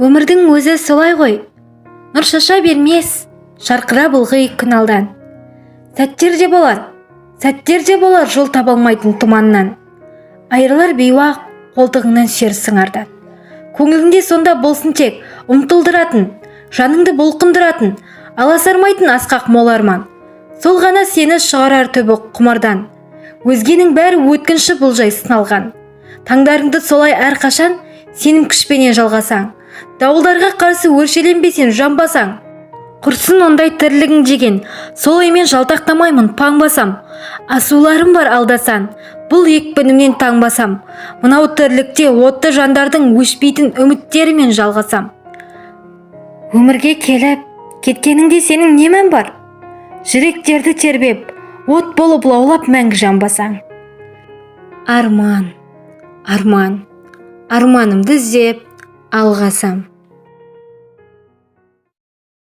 Өмірдің өзі солай ғой. Нұр шаша бермес, шарқырап ылғи күн алдан. Сәттер де болар жол табалмайтын тұманнан. Айрылар бейуақ қолтығыңнан шер сыңардан. Көңіліңде сонда болсын тек ұмтылдыратын, жаныңды бұлқындыратын, аласармайтын асқақ мол арман. Сол ғана сені шығарар түбі құмардан. Өзгенің бәрі өткінші бұлжай сыналған. Таңдарыңды солай әрқашан сенім күшпенен жалғасаң. Дауылдарға қарсы өршеленбесен жанбасаң. Құрсын ондай тірлігің деген, сол оймен жалтақтамаймын паң басам. Асуларым бар алдасан, бұл екпінімнен таң басам. Мынау тірлікте отты жандардың өшпейтін үміттерімен жалғасам. Өмірге келіп, кеткеніңде сенің немін бар? Жүректерді тербеп, от болып лаулап мәңгі жанбасаң. Арман, арманымды іздеп алғасам.